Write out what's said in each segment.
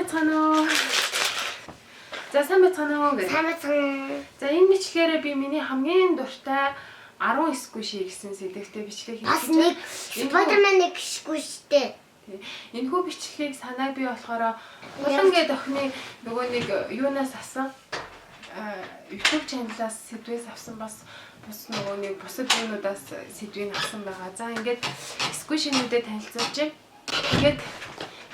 байцгаана уу? За сайн байцгаана уу гэж. Сайн байцгаана. За энэ бичлэгээрээ би миний хамгийн дуртай 10 squishy гэсэн сэдвтэй бичлэг хийж бас нэг Spider-Man нэг squishy-тэй. Энэхүү бичлэгийг санааг би болохоор Улангийн охины нөгөө нэг юунаас авсан YouTube channel-аас сэдвээс авсан бас бус нөгөө нэг бусад юунуудаас сэдвийг авсан байгаа. За ингээд squishy-нүүдэд танилцуулж. Тэгээд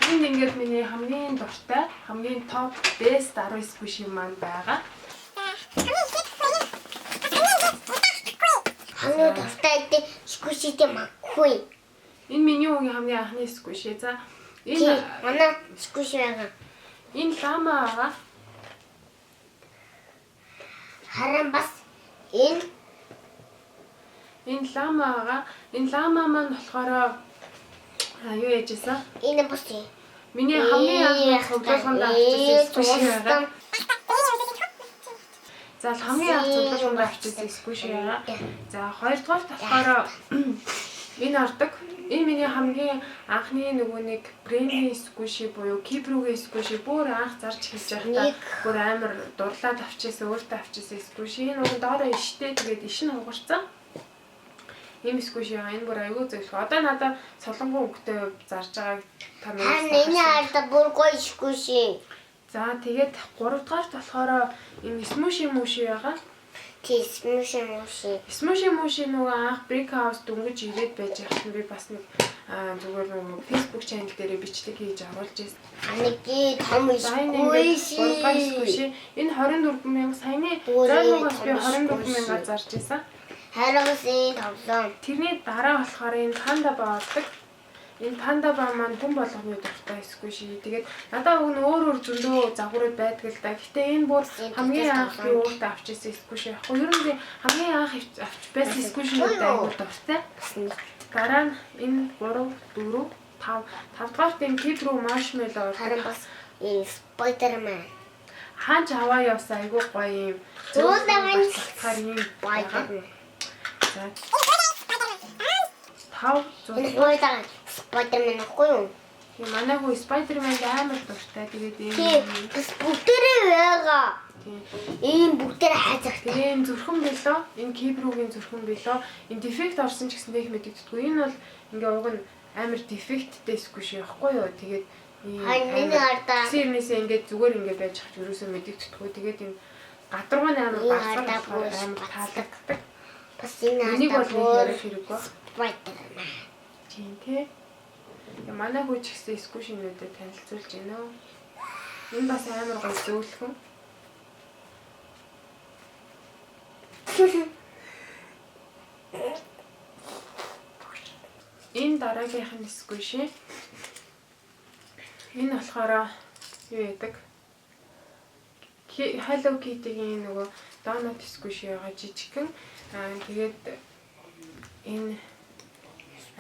энд ингээд миний хамгийн дуртай, хамгийн топ best 10 squishy маань байгаа. Хамгийн дуртай squishy-тэй маггүй. Энэ миний үгийн хамгийн анхны squishy. За энэ манай squishy байгаа. Энэ лама байгаа. Харин бас энэ лама байгаа. Энэ лама маань болохоор юу яжсэн? Энэ бас миний хамгийн анхны цуглуулганд авчихсан squishy байгаа. За хамгийн анх цуглуулганд авчихсан squishy байгаа. За хоёрдугаар болохоор энэ ордог. Энэ миний хамгийн анхны нөгөө нэг брендийн squishy буюу Kibru-гийн squishy бүр анх зарж хийж байхдаа бүр амар дурлаад авчихсан, өөртөө авчихсан squishy. Энэ нөгөө доороо иштэй тэгээд иш нь хугарцсан. Ийм squishy байгаа. Энэ бүр аюул зөвлөх. Одоо надад солонгон өнгөтэй зарж байгааг та нарт. Энэ арда бүр гоё squishy. За тэгээд 3 дугаарт болохоор ийм smushy mushy байгаа. Smushy mushy нөгөө анх Brick House дөнгөж ирээд байж байхад би бас нэг зүгээр нөгөө Facebook channel дээр бичлэг хийж оруулж ирсэн. Нэг том squishy. Энэ 24,000 саяны зоогоос би 24,000 зарж ирсэн. Харин тоглоом. Тэрний дараа болохоор энэ Panda Bar ордог. Энэ Panda Bar маань хүн болгоны дуртай squishy. Тэгээд надад уг нь өөр зөндөө загварууд байдаг л да. Гэтэ энэ бүр хамгийн анх би өөртөө авчихсан squishy. Яг ер нь хамгийн анх авч байсан squishy-үүд аюул дуртай. Дараа нь энэ 3, 4, 5 дахь энэ Kibru marshmallow харин бас Spider-Man. Хаач аваа явсан айгүй гоё юм. Зөөлөн Spider-Man. За 5 энэ гоёдаг Spider-Man ахгүй юу? Манай хүү Spider-Man амар дуртай. Тэгээд бас бүгдээрээ байгаа. Ийм бүгдээрээ хайцагтай. Тэгээ энэ зүрхэн билөө. Энэ Kibru-гийн зүрхэн билөө. Энэ defect орсон ч гэсэн их мэдэгддэггүй. Энэ бол ингээ уг нь амар defectтэй squishy байхгүй юу? Тэгээд энэ ардаа сэрнээсээ ингээ зүгээр ингээ байж хавч ерөөсөө мэдэгддэггүй. Тэгээд энэ гадаргуун амар багцаар амар таалагддаг. Бас энэ энийг бол нэг хэрэггүй. Spider-Man. Тийм тий. Манай хүү ч гэсэн squishy-нүүдэд танилцуулж байна уу? Энэ бас амар гоё зөөлхөн. Энэ дараагийнх нь squishy. Энэ болохоор юу яадаг? Hello Kitty-гийн нөгөө donut squishy байгаа жижигхэн. Тэгээд энэ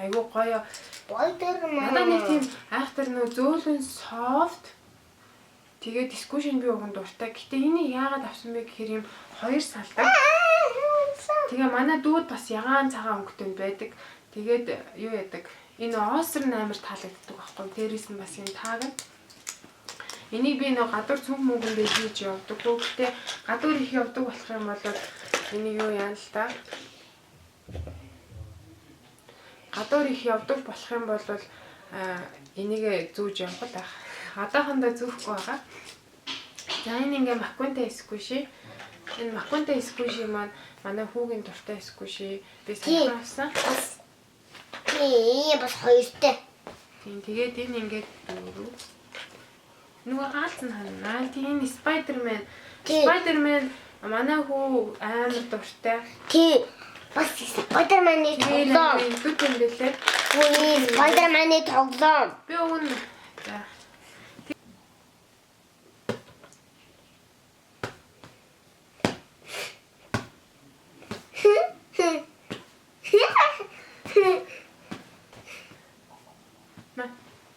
айгуу гоё. Надад нэг тийм айхтар нөгөө зөөлөн soft. Тэгээд squishy би уг нь дуртай. Гэтэ энийг яагаад авсан бэ гэхээр юм хоёр салдаг. Тэгээ манай дүүд бас ягаан цагаан өнгөтэй байдаг. Тэгээд юу яадаг? Энэ ооср нь амар таалагддаг байхгүй. Дээрээс нь бас юм таагна. Энийг би нөгөө гадуур цүнх мөнгөндөө хийж явдаг. Гэхдээ гадуур их явдаг болох юм бол энийг юу яана л та. Гадуур их явдаг болох юм бол энийг зүүж явах л байх. Одоохондоо зүүхгүй байгаа. За энэ ингээ маккунтай squishy. Энэ маккунтай squishy маань манай хүүгийн дуртай squishy. Би сайн авсан. Бас хоёртой. Тийм тэгээд энэ ингээ дөрөв. Нөгөө гаалцсан ханаа. Тийм Spider-Man. Spider-Man манай хүү амар дуртай. Тий. Бас Spider-Man-ы тоглоом. Юу юм бэ лээ? Spider-Man-ы тоглоом. Би өгнө. За.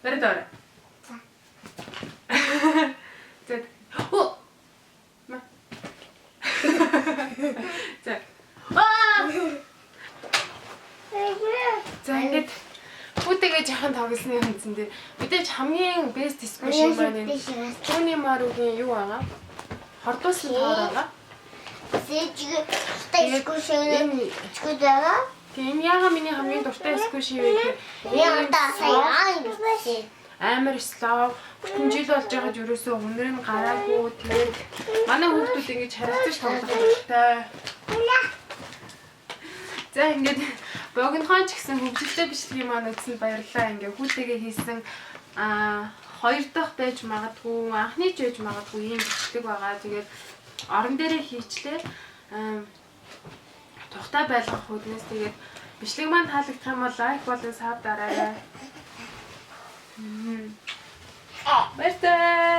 Вердора. За. О. Ма. За. За ингээд хүүтэйгээ жахан тоглосны үндсэн дээр мэдээж хамгийн best squishy маань Чүний Маругийн юу байгаа? Хордуулсан тоор байгаа. Сэжиг скушээ чүд байгаа. Тийм яга миний хамгийн дуртай squishy вэ гэхээр амар слов бүтэн жил болж байгаа ч ерөөсөө өнөр нь гараагүй. Тэгээд манай хүүхдүүд ингэж харилцаж тоглох хэрэгтэй. За ингээд богинохон ч гэсэн хөвгөлтэй бичлэгийн маань үзсэнд баярлалаа. Ингээ хүүтэйгээ хийсэн хоёр дахь байж магадгүй, анхны ч байж магадгүй ийм бичлэг байгаа. Тэгээд орон дээрээ хийчлээ. Тухтай байлгах хүднээс тэгээд бичлэг маань таалагдах юм бол лайк болон саб дараарай. Баярлалаа.